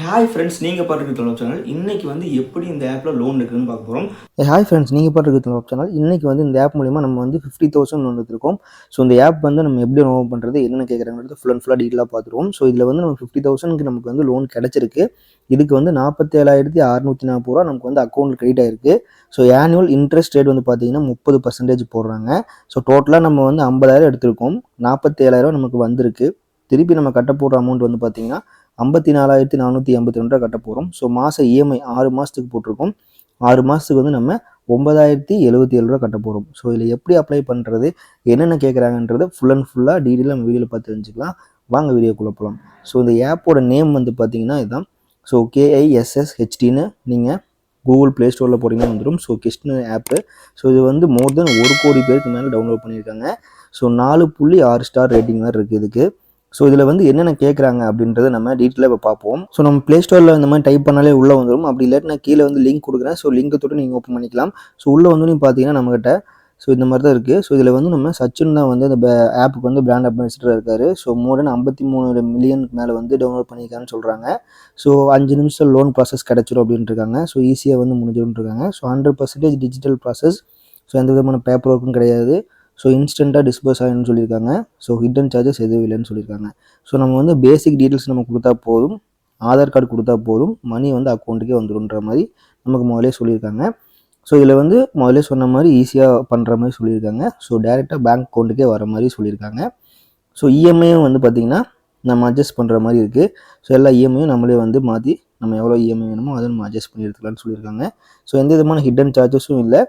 Hi friends, நீங்கள் பார்த்துருக்க Tamil channel இன்னைக்கு வந்து எப்படி இந்த ஆப்பில் லோன் இருக்குதுன்னு பார்க்க போகிறோம். ஹாய் ஃப்ரெண்ட்ஸ், நீங்கள் பார்த்துருக்க தமிழ் சேனல் இன்றைக்கி வந்து இந்த ஆப் மூலிமா நம்ம வந்து 50,000 லோன் எடுத்துருக்கோம். ஸோ இந்த ஆப் வந்து நம்ம எப்படி லோன் பண்ணுறது, என்னென்ன கேட்குறாங்கிறது ஃபுல்லாக டீட்டெயிலாக பார்த்துருவோம். ஸோ இதில் வந்து நம்ம 50,000க்கு நமக்கு வந்து லோன் கிடச்சிருக்கு. இதுக்கு வந்து 47,640 ரூபா நமக்கு வந்து அக்கௌண்ட் கிரெடிட் ஆயிருக்கு. ஸோ ஆனுவல் இன்ட்ரெஸ்ட் ரேட் வந்து பார்த்தீங்கன்னா 30% போடுறாங்க. ஸோ டோட்டலாக நம்ம வந்து 50,000 எடுத்திருக்கோம், 47,000 நமக்கு வந்திருக்கு. திருப்பி நம்ம கட்ட போடுற அமௌண்ட் வந்து பார்த்தீங்கன்னா 54,482 ரூபா கட்ட போகிறோம். ஸோ மாதம் இஎம்ஐ 6 மாதத்துக்கு போட்டிருக்கோம். 6 மாதத்துக்கு வந்து நம்ம 9,077 ரூபா கட்ட போகிறோம். ஸோ இதில் எப்படி அப்ளை பண்ணுறது, என்னென்ன கேட்குறாங்கன்றது ஃபுல்லாக டீட்டெயிலாக நம்ம வீடியோவில் பார்த்து தெரிஞ்சுக்கலாம். வாங்க வீடியோக்குள்ளே போகலாம். ஸோ இந்த ஆப்போட நேம் வந்து பார்த்தீங்கன்னா இதுதான். ஸோ KISSHTன்னு நீங்கள் கூகுள் ப்ளே ஸ்டோரில் போட்டிங்கன்னா வந்துடும். ஸோ கிஷ்னு ஆப்பு. ஸோ இது வந்து மோர் தென் 1 கோடி பேருக்கு மேலே டவுன்லோட் பண்ணியிருக்காங்க. ஸோ 4.6 ஸ்டார் ரேட்டிங் மாதிரி இருக்குது இதுக்கு. ஸோ இதில் வந்து என்னென்ன கேட்குறாங்க அப்படின்றத நம்ம டீட்டெயிலாக இப்போ பார்ப்போம். ஸோ நம்ம ப்ளே ஸ்டோரில் இந்த மாதிரி டைப் பண்ணாலே உள்ளே வந்துடும். அப்படி இல்லாட்டி நான் கீழே வந்து லிங்க் கொடுக்குறேன். ஸோ லிங்க் தொட்டு நீங்கள் ஓப்பன் பண்ணிக்கலாம். ஸோ உள்ளே வந்து நீங்கள் பார்த்தீங்கன்னா நம்மகிட்ட ஸோ இந்த மாதிரி தான் இருக்குது. ஸோ இதில் வந்து நம்ம சச்சின் தான் வந்து அந்த ஆப்புக்கு வந்து பிராண்ட் அம்பாசிடர் இருக்கார். ஸோ மோர் தென் 53 மில்லியனுக்கு மேலே வந்து டவுன்லோட் பண்ணியிருக்காருன்னு சொல்கிறாங்க. ஸோ 5 நிமிஷம் லோன் ப்ராசஸ் கிடச்சிரும் அப்படின்ட்டு இருக்காங்க. ஸோ ஈஸியாக வந்து முடிஞ்சிரும்னு இருக்காங்க. So 100% digital process. ஸோ எந்த விதமான பேப்பர் ஒர்க்கும் கிடையாது. ஸோ இன்ஸ்டண்ட்டாக டிஸ்பர்ஸ் ஆகுன்னு சொல்லியிருக்காங்க. ஸோ ஹிடன் சார்ஜஸ் எதுவும் இல்லைன்னு சொல்லியிருக்காங்க. ஸோ நம்ம வந்து பேசிக் டீட்டெயில்ஸ் நம்ம கொடுத்தா போதும், ஆதார் கார்டு கொடுத்தா போதும், மணி வந்து அக்கௌண்ட்டுக்கே வந்துடும்ன்ற மாதிரி நமக்கு முதலே சொல்லியிருக்காங்க. ஸோ இதில் வந்து முதலே சொன்ன மாதிரி ஈஸியாக பண்ணுற மாதிரி சொல்லியிருக்காங்க. ஸோ டேரெக்டாக பேங்க் அக்கௌண்ட்டுக்கே வர மாதிரி சொல்லியிருக்காங்க. ஸோ இஎம்ஐயும் வந்து பார்த்திங்கன்னா நம்ம அட்ஜஸ்ட் பண்ணுற மாதிரி இருக்குது. ஸோ எல்லா இஎம்ஐயும் நம்மளே வந்து மாற்றி நம்ம எவ்வளோ இஎம்ஐ வேணுமோ அதை நம்ம அட்ஜஸ்ட் பண்ணி எடுத்துக்கலாம்னு சொல்லியிருக்காங்க. ஸோ எந்த விதமான ஹிடன் சார்ஜஸும் இல்லை.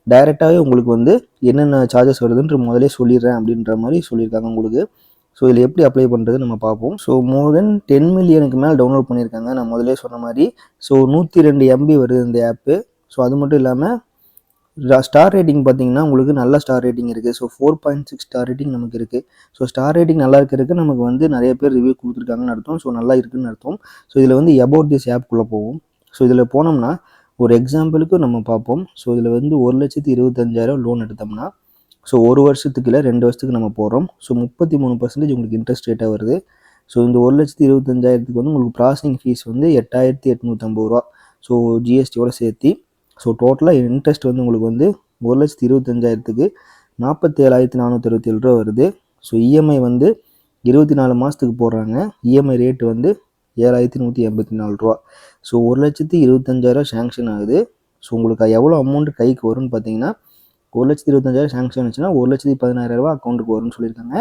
டைரெக்டாகவே உங்களுக்கு வந்து என்னென்ன சார்ஜஸ் வருதுன்ற முதலே சொல்லிடுறேன் அப்படின்ற மாதிரி சொல்லியிருக்காங்க உங்களுக்கு. ஸோ இதில் எப்படி அப்ளை பண்ணுறது நம்ம பார்ப்போம். ஸோ மோர் தென் 10 மில்லியனுக்கு மேலே டவுன்லோட் பண்ணியிருக்காங்க. நான் முதலே சொன்ன மாதிரி. ஸோ 102 MB வருது இந்த ஆப்பு. ஸோ அது மட்டும் இல்லாமல் ஸ்டார் ரேட்டிங் பார்த்தீங்கன்னா உங்களுக்கு நல்ல ஸ்டார் ரேட்டிங் இருக்குது. ஸோ 4.6 ஸ்டார் ரேட்டிங் நமக்கு இருக்குது. ஸோ ஸ்டார் ரேட்டிங் நல்லா இருக்கிறதுக்கு நமக்கு வந்து நிறைய பேர் ரிவ்யூ கொடுத்துருக்காங்கன்னு அர்த்தம். ஸோ நல்லா இருக்குதுன்னு அர்த்தம். ஸோ இதில் வந்து அபவுட் திஸ் ஆப்குள்ளே போவோம். ஸோ இதில் போனோம்னா ஒரு எக்ஸாம்பிளுக்கு நம்ம பார்ப்போம். ஸோ இதில் வந்து 1,25,000 லோன் எடுத்தோம்னா ஸோ 1 வருஷத்துக்கு இல்லை 2 வருஷத்துக்கு நம்ம போடுறோம். ஸோ 33% உங்களுக்கு இன்ட்ரெஸ்ட் ரேட்டாக வருது. ஸோ இந்த 1,25,000 வந்து உங்களுக்கு ப்ராசஸிங் ஃபீஸ் வந்து 8,850 ரூபா. ஸோ ஜிஎஸ்டியோட சேர்த்து. ஸோ டோட்டலாக இன்ட்ரெஸ்ட் வந்து உங்களுக்கு வந்து 1,25,000க்கு 47,467 ரூபா வருது. ஸோ இஎம்ஐ வந்து 24 மாதத்துக்கு போடுறாங்க. இஎம்ஐ ரேட்டு வந்து 7,184 ரூபா. ஸோ 1,25,000 சேங்ஷன் ஆகுது. ஸோ உங்களுக்கு எவ்வளோ அமௌண்ட் கைக்கு வரும்னு பார்த்தீங்கன்னா 1,25,000 சேங்ஷன் ஆச்சுன்னா 1,16,000 ரூபா அக்கௌண்ட்டுக்கு வரும்னு சொல்லியிருக்காங்க.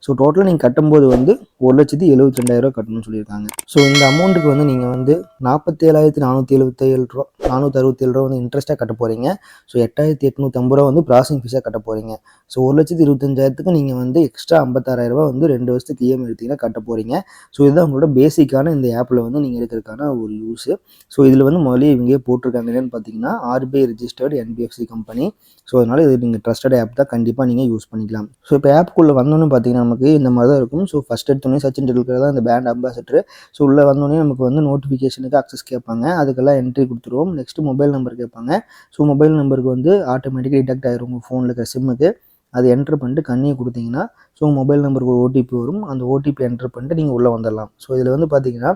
ஸோ டோட்டலாக நீங்கள் கட்டும்போது வந்து 1,72,000 ரூபா கட்டணும்னு சொல்லியிருக்காங்க. ஸோ இந்த அமௌண்ட்டுக்கு வந்து நீங்கள் வந்து 47,477 ரூபா 467 ரூபா வந்து இன்ட்ரெஸ்ட்டாக கட்ட போகிறீங்க. ஸோ 8,850 ரூபா வந்து ப்ராசஸிங் ஃபீஸாக கட்ட போகிறீங்க. ஸோ 1,25,000க்கு நீங்கள் வந்து எக்ஸ்ட்ரா 56,000 ரூபா வந்து 2 வருஷத்துக்கு இஎம்ஐ எடுத்தீங்கன்னா கட்ட போகிறீங்க. ஸோ இதுதான் உங்களோட பேசிக்கான இந்த ஆப்பில் வந்து நீங்கள் எடுக்கிறதுக்கான ஒரு யூஸு. ஸோ இதில் வந்து முதலே இவங்க போட்டிருக்காங்க என்னென்னு பார்த்தீங்கன்னா RBI registered NBFC company. So அதனால் இது நீங்கள் ட்ரஸ்டட் ஆப் தான், கண்டிப்பாக நீங்கள் யூஸ் பண்ணிக்கலாம். ஸோ இப்போ ஆப்புக்குள்ளே வந்தோன்னு பார்த்தீங்கன்னா நமக்கு இந்த மாதிரி தான் இருக்கும். ஸோ ஃபஸ்ட் எடுத்தோடனே சச்சின் டெண்டுல்கர் தான் இந்த பிராண்ட் அம்பாசிடர். ஸோ உள்ளே வந்தோடனே நமக்கு வந்து நோட்டிஃபிகேஷனுக்கு அக்சஸ் கேட்பாங்க. அதுக்கெல்லாம் என்ட்ரி கொடுத்துருவோம். நெக்ஸ்ட்டு மொபைல் நம்பர் கேட்பாங்க. ஸோ மொபைல் நம்பருக்கு வந்து ஆட்டோமேட்டிக்காக டிடெக்ட் ஆகிரும் உங்கள் ஃபோனில் இருக்கிற சிம்முக்கு. அதை என்ட்ரு பண்ணிட்டு கண்ணியை கொடுத்தீங்கன்னா ஸோ மொபைல் நம்பருக்கு ஒரு ஓடிபி வரும். அந்த ஓடிபி என்ட்ரு பண்ணிட்டு நீங்கள் உள்ளே வந்துடலாம். ஸோ இதில் வந்து பார்த்தீங்கன்னா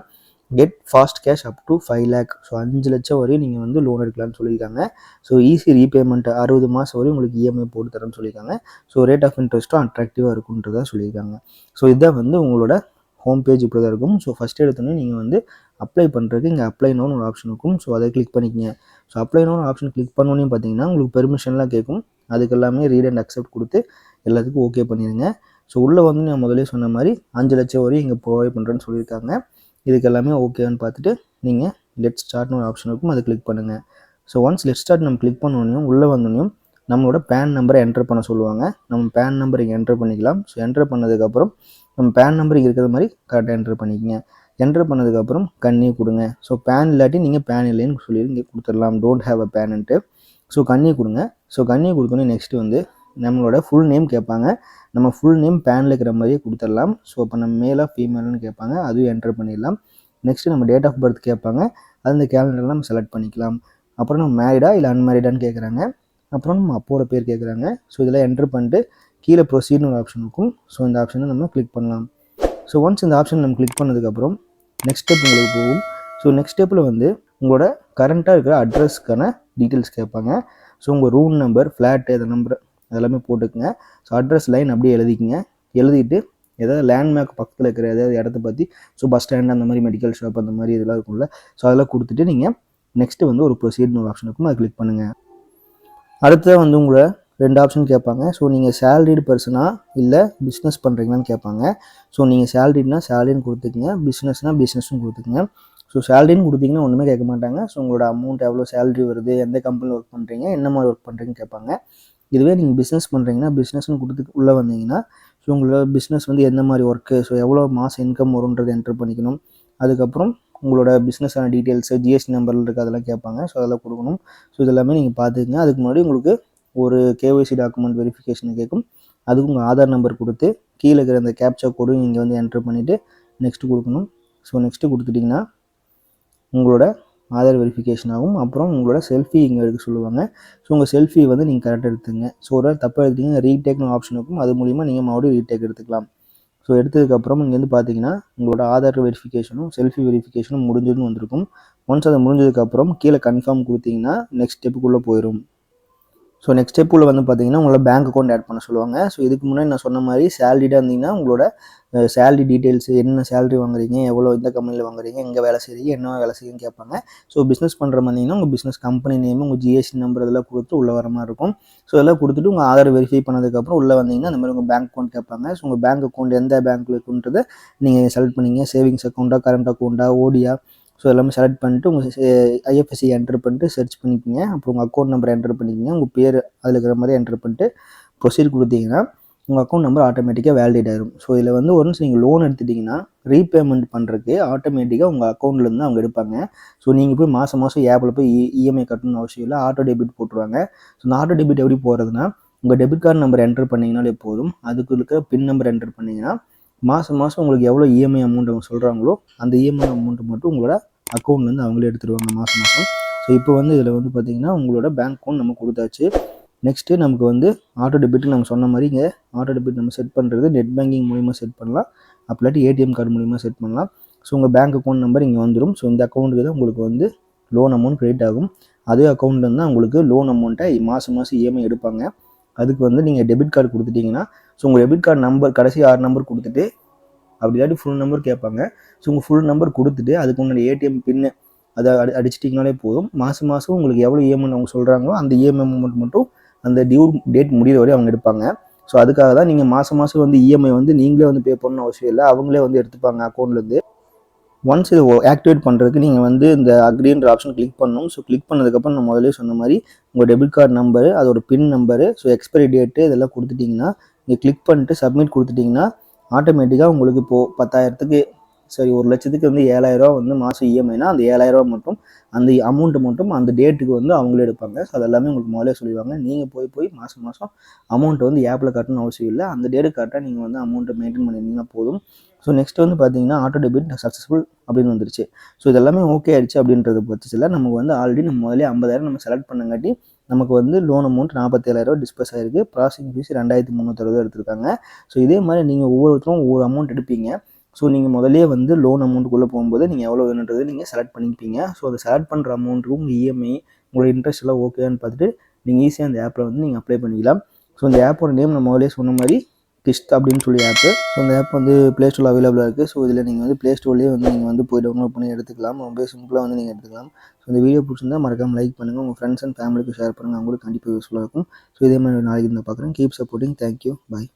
get fast cash up to 5 lakh. So 5 லட்சம் வரையும் நீங்கள் வந்து லோன் எடுக்கலாம்னு சொல்லியிருக்காங்க. ஸோ ஈஸி ரீபேமெண்ட் 60 மாதம் வரையும் உங்களுக்கு இஎம்ஐ போட்டு தரேன்னு சொல்லியிருக்காங்க. ஸோ ரேட் ஆஃப் இன்ட்ரெஸ்ட்டும் அட்ராக்டிவாக இருக்குன்றதா சொல்லியிருக்காங்க. ஸோ இதுதான் வந்து உங்களோட ஹோம் பேஜ் இப்படி தான் இருக்கும். ஸோ ஃபஸ்ட்டு எடுத்தோன்னே நீங்கள் வந்து அப்ளை பண்ணுறதுக்கு இங்கே அப்ளை நோன்னு ஒரு ஆப்ஷன் இருக்கும். ஸோ அதை கிளிக் பண்ணிக்கங்க. ஸோ அப்ளை நோன்னு ஆப்ஷன் கிளிக் பண்ணோன்னே பார்த்தீங்கன்னா உங்களுக்கு பெர்மிஷன்லாம் கேட்கும். அதுக்கு எல்லாமே ரீட் அண்ட் அக்செப்ட் கொடுத்து எல்லாத்துக்கும் ஓகே பண்ணிடுங்க. ஸோ உள்ளே வந்து நான் முதலே சொன்ன மாதிரி 5 லட்சம் வரையும் இங்கே ப்ரொவைட் பண்ணுறேன்னு சொல்லியிருக்காங்க. இதுக்கு எல்லாமே ஓகேன்னு பார்த்துட்டு நீங்கள் லெட் ஸ்டார்ட்னு ஒரு ஆப்ஷன் இருக்கும், அதை கிளிக் பண்ணுங்கள். ஸோ ஒன்ஸ் லெட் ஸ்டார்ட் நம்ம கிளிக் பண்ணோன்னையும் உள்ளே வந்தோன்னையும் நம்மளோட பேன் நம்பரை என்ட்ரு பண்ண சொல்லுவாங்க. நம்ம பேன் நம்பர் இங்கே என்ட்ரு பண்ணிக்கலாம். ஸோ என்ட்ரு பண்ணதுக்கப்புறம் நம்ம பேன் நம்பர் இங்கே இருக்கிற மாதிரி கரெக்டாக என்ட்ரு பண்ணிக்கங்க. என்ட்ரு பண்ணதுக்கப்புறம் கண்ணி கொடுங்க. ஸோ பேன் இல்லாட்டி நீங்கள் பேன் இல்லைன்னு சொல்லி இங்கே கொடுத்துடலாம், don't have a pant. So கண்ணி கொடுங்க. ஸோ கண்ணி கொடுத்தோன்னே நெக்ஸ்ட்டு வந்து நம்மளோட ஃபுல் நேம் கேட்பாங்க. நம்ம ஃபுல் நேம் பேனில் இருக்கிற மாதிரியே கொடுத்துடலாம். ஸோ இப்போ நம்ம மேலாக ஃபீமேல்னு கேட்பாங்க, அதுவும் என்ட்ரு பண்ணிடலாம். நெக்ஸ்ட்டு நம்ம டேட் ஆஃப் பர்த் கேட்பாங்க, அது இந்த கேலண்டரில் நம்ம செலக்ட் பண்ணிக்கலாம். அப்புறம் நம்ம மேரிடா இல்லை அன்மேரிடான்னு கேட்குறாங்க. அப்புறம் நம்ம அப்போட பேர் கேட்குறாங்க. ஸோ இதெல்லாம் என்ட்ரு பண்ணிட்டு கீழே ப்ரொசீட்னு ஒரு ஆப்ஷன் இருக்கும். ஸோ இந்த ஆப்ஷனை நம்ம கிளிக் பண்ணலாம். ஸோ ஒன்ஸ் இந்த ஆப்ஷன் நம்ம கிளிக் பண்ணதுக்கப்புறம் நெக்ஸ்ட் ஸ்டெப் உங்களுக்கு போகும். ஸோ நெக்ஸ்ட் ஸ்டெப்பில் வந்து உங்களோட கரண்ட்டாக இருக்கிற அட்ரஸ்க்கான டீட்டெயில்ஸ் கேட்பாங்க. ஸோ உங்கள் ரூம் நம்பர், ஃப்ளாட்டு, அந்த நம்பர் அதெல்லாமே போட்டுக்குங்க. ஸோ அட்ரஸ் லைன் அப்படியே எழுதிக்கங்க. எழுதிட்டு ஏதாவது லேண்ட்மார்க் பக்கத்தில் இருக்கிற ஏதாவது இடத்த பற்றி, ஸோ பஸ் ஸ்டாண்ட் அந்த மாதிரி மெடிக்கல் ஷாப் அந்த மாதிரி இதெல்லாம் இருக்கும்ல, ஸோ அதெல்லாம் கொடுத்துட்டு நீங்கள் நெக்ஸ்ட்டு வந்து ஒரு ப்ரொசீட்னு ஒரு ஆப்ஷன் இருக்கும், அதை கிளிக் பண்ணுங்கள். அடுத்ததாக வந்து உங்களை 2 ஆப்ஷன் கேட்பாங்க. ஸோ நீங்கள் சேலரிடு பர்சனா இல்லை பிஸ்னஸ் பண்ணுறீங்களான்னு கேட்பாங்க. ஸோ நீங்கள் சேலரிட்னா சேலரின்னு கொடுத்துக்குங்க, பிஸ்னஸ்னால் பிஸ்னஸ்னு கொடுத்துக்குங்க. ஸோ சேலரின்னு கொடுத்தீங்கன்னா ஒன்றுமே கேட்க மாட்டாங்க. ஸோ உங்களோட அமௌண்ட் எவ்வளோ சேலரி வருது, எந்த கம்பெனியில் ஒர்க் பண்ணுறீங்க, என்ன மாதிரி ஒர்க் பண்ணுறீங்கன்னு கேட்பாங்க. இதுவே நீங்கள் பிஸ்னஸ் பண்ணுறீங்கன்னா பிஸ்னஸ்னு கொடுத்து உள்ளே வந்தீங்கன்னா, ஸோ உங்களோட பிஸ்னஸ் வந்து எந்த மாதிரி ஒர்க்கு, ஸோ எவ்வளோ மாதம் இன்கம் வரும்ன்றதை என்ட்ரு பண்ணிக்கணும். அதுக்கப்புறம் உங்களோட பிஸ்னஸான டீட்டெயில்ஸு, ஜிஎஸ்டி நம்பரில் இருக்குது அதெல்லாம் கேட்பாங்க. ஸோ அதெல்லாம் கொடுக்கணும். ஸோ இதெல்லாமே நீங்கள் பார்த்துக்குங்க. அதுக்கு முன்னாடி உங்களுக்கு ஒரு கேஒய்சி டாக்குமெண்ட் வெரிஃபிகேஷன் கேட்கும். அதுக்கு உங்கள் ஆதார் நம்பர் கொடுத்து கீழே இருக்கிற அந்த கேப்சா கோடும் நீங்கள் வந்து என்ட்ரு பண்ணிவிட்டு நெக்ஸ்ட்டு கொடுக்கணும். ஸோ நெக்ஸ்ட்டு கொடுத்துட்டிங்கன்னா உங்களோட ஆதார் வெரிஃபிகேஷன் ஆகும். அப்புறம் உங்களோட செல்ஃபி இங்கே எடுக்க சொல்லுவாங்க. ஸோ உங்கள் செல்ஃபி வந்து நீங்கள் கரெக்டாக எடுத்துங்க. ஸோ ஒரு தப்பாக எடுத்தீங்கன்னா ரீடேக்னு ஆப்ஷன் இருக்கும், அது மூலிமா நீங்கள் மறுபடியும் ரீடேக் எடுத்துக்கலாம். ஸோ எடுத்ததுக்கப்புறம் இங்கே வந்து பார்த்தீங்கன்னா உங்களோட ஆதார் வெரிஃபிகேஷனும் செல்ஃபி வெரிஃபிகேஷனும் முடிஞ்சதுன்னு வந்திருக்கும். ஒன்ஸ் அது முடிஞ்சதுக்கப்புறம் கீழே கன்ஃபார்ம் கொடுத்தீங்கன்னா நெக்ஸ்ட் ஸ்டெப்புக்குள்ளே போயிடும். ஸோ நெக்ஸ்ட் ஸ்டெப்பில் வந்து பார்த்தீங்கன்னா உங்களோட பேங்க் அக்கௌண்ட் ஆட் பண்ண சொல்லுவாங்க. ஸோ இதுக்கு முன்னாடி நான் சொன்ன மாதிரி சேலரிடாக இருந்தீங்கன்னா உங்களோட சேலரி டீட்டெயில்ஸு, என்ன சேலரி வாங்குறீங்க, எவ்வளோ எந்த கம்பெனியில் வாங்குறீங்க, எங்கே வேலை செய்கிறீங்க, என்ன வேலை செய்யுன்னு கேட்பாங்க. ஸோ பிஸ்னஸ் பண்ணுற மாதிரிங்கன்னா உங்கள் பிஸ்னஸ் கம்பெனி நேம், உங்கள் ஜிஎஸ்டி நம்பர் இதெல்லாம் கொடுத்து உள்ளே வர மாதிரி இருக்கும். ஸோ இதெல்லாம் கொடுத்துட்டு உங்கள் ஆதார் வெரிஃபை பண்ணதுக்கப்புறம் உள்ளே வந்தீங்கன்னா அந்த மாதிரி உங்கள் பேங்க் அக்கௌண்ட் கேட்பாங்க. ஸோ உங்கள் பேங்க் அக்கௌண்ட் எந்த பேங்க்கில் இருக்குன்றதை நீங்கள் செலக்ட் பண்ணிங்க. சேவிங்ஸ் அக்கௌண்ட்டா, கரண்ட் அக்கௌண்ட்டா, ஓடியா, ஸோ எல்லாமே செலக்ட் பண்ணிட்டு உங்கள் ஐஎஃப்எஸ்சி என்ட்ரு பண்ணிட்டு சர்ச் பண்ணிக்கிங்க. அப்புறம் உங்கள் அக்கௌண்ட் நம்பர் என்ட்ரு பண்ணிக்கிங்க. உங்கள் பேர் அதில் இருக்கிற மாதிரி என்ட்ரு பண்ணிட்டு ப்ரொசீட் கொடுத்தீங்கன்னா உங்கள் அக்கௌண்ட் நம்பர் ஆட்டோமேட்டிக்காக வேலிடேட் ஆகிடும். ஸோ இதில் வந்து ஒன்ஸ் நீங்கள் லோன் எடுத்துட்டிங்கன்னா ரீபேமெண்ட் பண்ணுறதுக்கு ஆட்டோமேட்டிக்காக உங்கள் அக்கௌண்ட்லேருந்து அவங்க எடுப்பாங்க. ஸோ நீங்கள் போய் மாதம் ஆப்பில் போய் இஎம்ஐ கட்டணும்னு அவசியம் இல்லை, ஆட்டோ டெபிட் போட்டுருவாங்க. ஸோ இந்த ஆட்டோ டெபிட் எப்படி போகிறதுனா, உங்கள் டெபிட் கார்டு நம்பர் என்ட்ரு பண்ணிங்கனாலே போதும். அதுக்கு இருக்க பின் நம்பர் என்ட்ரு பண்ணிங்கன்னா மாதம் உங்களுக்கு எவ்வளோ இஎம்ஐ அமௌண்ட் அவங்க சொல்கிறாங்களோ அந்த இஎம்ஐ அமௌண்ட்டு மட்டும் உங்களோட அக்கௌண்ட்லேருந்து அவங்களே எடுத்துருவாங்க மாதம். ஸோ இப்போ வந்து இதில் வந்து பார்த்திங்கன்னா உங்களோட பேங்க் அக்கௌண்ட் நம்ம கொடுத்தாச்சு. நெக்ஸ்ட்டு நமக்கு வந்து ஆட்டோ டெபிட் நம்ம சொன்ன மாதிரி இங்கே ஆட்டோ டெபிட் நம்ம செட் பண்ணுறது நெட் பேங்கிங் மூலிமா செட் பண்ணலாம், அப்படி ஏடிஎம் கார்டு மூலிமா செட் பண்ணலாம். ஸோ உங்கள் பேங்க் அக்கௌண்ட் நம்பர் இங்கே வந்துடும். ஸோ இந்த அக்கௌண்ட்டுக்கு தான் உங்களுக்கு வந்து லோன் அமௌண்ட் கிரெடிட் ஆகும். அதே அக்கௌண்ட்லேருந்து தான் உங்களுக்கு லோன் அமௌண்ட்டை மாதம் இஎம்ஐ எடுப்பாங்க. அதுக்கு வந்து நீங்கள் டெபிட் கார்டு கொடுத்துட்டிங்கன்னா, ஸோ உங்கள் டெபிட் கார்டு நம்பர் கடைசி 6 நம்பர் கொடுத்துட்டு அப்படி இல்லாட்டி ஃபுல் நம்பர் கேட்பாங்க. ஸோ உங்கள் ஃபுல் நம்பர் கொடுத்துட்டு அதுக்கு உங்களோட ஏடிஎம் பின்னு அதை அடிச்சிட்டிங்கனாலே போதும். மாதம் உங்களுக்கு எவ்வளோ இஎம்ஐ அவங்க சொல்கிறாங்களோ அந்த இஎம்ஐ அமௌண்ட் மட்டும் அந்த டியூ டேட் முடிகிற வரை அவங்க எடுப்பாங்க. ஸோ அதுக்காக தான் நீங்கள் மாதம் வந்து இஎம்ஐ வந்து நீங்களே வந்து பே பண்ணணும் அவசியம் இல்லை, அவங்களே வந்து எடுத்துப்பாங்க அக்கௌண்ட்லேருந்து. ஒன்ஸ் இது ஆக்டிவேட் பண்ணுறதுக்கு நீங்கள் வந்து இந்த அக்ரின்ற ஆப்ஷன் கிளிக் பண்ணணும். ஸோ கிளிக் பண்ணதுக்கப்புறம் நான் முதலே சொன்ன மாதிரி உங்கள் டெபிட் கார்டு நம்பரு, அதோட பின் நம்பரு, ஸோ எக்ஸ்பைரி டேட்டு இதெல்லாம் கொடுத்துட்டிங்கன்னா நீங்கள் கிளிக் பண்ணிட்டு சப்மிட் கொடுத்துட்டிங்கன்னா ஆட்டோமேட்டிக்காக உங்களுக்கு இப்போது 10,000க்கு 1,00,000க்கு வந்து 7,000 வந்து மாதம் இஎம்ஐனா அந்த 7,000 மட்டும் அந்த அமௌண்ட்டு மட்டும் அந்த டேட்டுக்கு வந்து அவங்களே எடுப்பாங்க. ஸோ அதெல்லாமே உங்களுக்கு முதலே சொல்லிடுவாங்க. நீங்கள் போய் மாதம் அமௌண்ட்டை வந்து ஆப்பில் கட்டணும்னு அவசியம் இல்லை. அந்த டேட்டு கரெக்டாக நீங்கள் வந்து அமௌண்ட்டை மெயின்டைன் பண்ணியிருந்தீங்கன்னா போதும். ஸோ நெக்ஸ்ட் வந்து பார்த்தீங்கன்னா ஆட்டோ டெபிட் சக்ஸஸ்ஃபுல் அப்படின்னு வந்துருச்சு. ஸோ இதெல்லாமே ஓகே ஆயிடுச்சு அப்படின்றது பட்சத்தில் நமக்கு வந்து ஆல்ரெடி நம்ம முதலே 50,000 நம்ம செலக்ட் பண்ணங்காட்டி நமக்கு வந்து லோன் அமௌண்ட் 47,000 டிஸ்பஸ் ஆகிருக்கு. ப்ராசஸிங் ஃபீஸ் 2,360 எடுத்திருக்காங்க. ஸோ இதே மாதிரி நீங்கள் ஒவ்வொருத்தரும் ஒவ்வொரு அமௌண்ட் எடுப்பீங்க. ஸோ நீங்கள் முதலே வந்து லோன் அமௌண்ட்டுக்குள்ளே போகும்போது நீங்கள் எவ்வளோ வேணுன்றது நீங்கள் செலக்ட் பண்ணிப்பீங்க. ஸோ அதை செலக்ட் பண்ணுற அமௌண்ட்டுக்கும் உங்கள் இஎம்ஐ உங்களோட இன்ட்ரெஸ்ட் எல்லாம் ஓகேன்னு பார்த்துட்டு நீங்கள் ஈஸியாக அந்த ஆப்பில் வந்து நீங்கள் அப்ளை பண்ணிக்கலாம். ஸோ இந்த ஆப்போட நேம் நம்ம முதலே சொன்ன மாதிரி கிஸ்ட் அப்படின்னு சொல்லி ஆப்பு. ஸோ இந்த ஆப் வந்து ப்ளே ஸ்டோரில் அவைலபிளாக இருக்குது. ஸோ இதில் நீங்கள் வந்து ப்ளே ஸ்டோர்லேயே வந்து நீங்கள் வந்து போய் டவுன்லோட் பண்ணி எடுத்துக்கலாம். ரொம்ப சிம்பிளாக வந்து நீங்கள் எடுத்துக்கலாம். ஸோ இந்த வீடியோ பிடிச்சிருந்தா மறக்காமல் லைக் பண்ணுங்கள், உங்கள் ஃப்ரெண்ட்ஸ் அண்ட் ஃபேமிலிக்கு ஷேர் பண்ணுங்கள், அவங்களுக்கு கண்டிப்பாக யூஸ்ஃபுல்லாக இருக்கும். ஸோ இதே மாதிரி நாளைக்கு நான் பார்க்குறேன். Keep supporting. தேங்க்யூ. பாய்.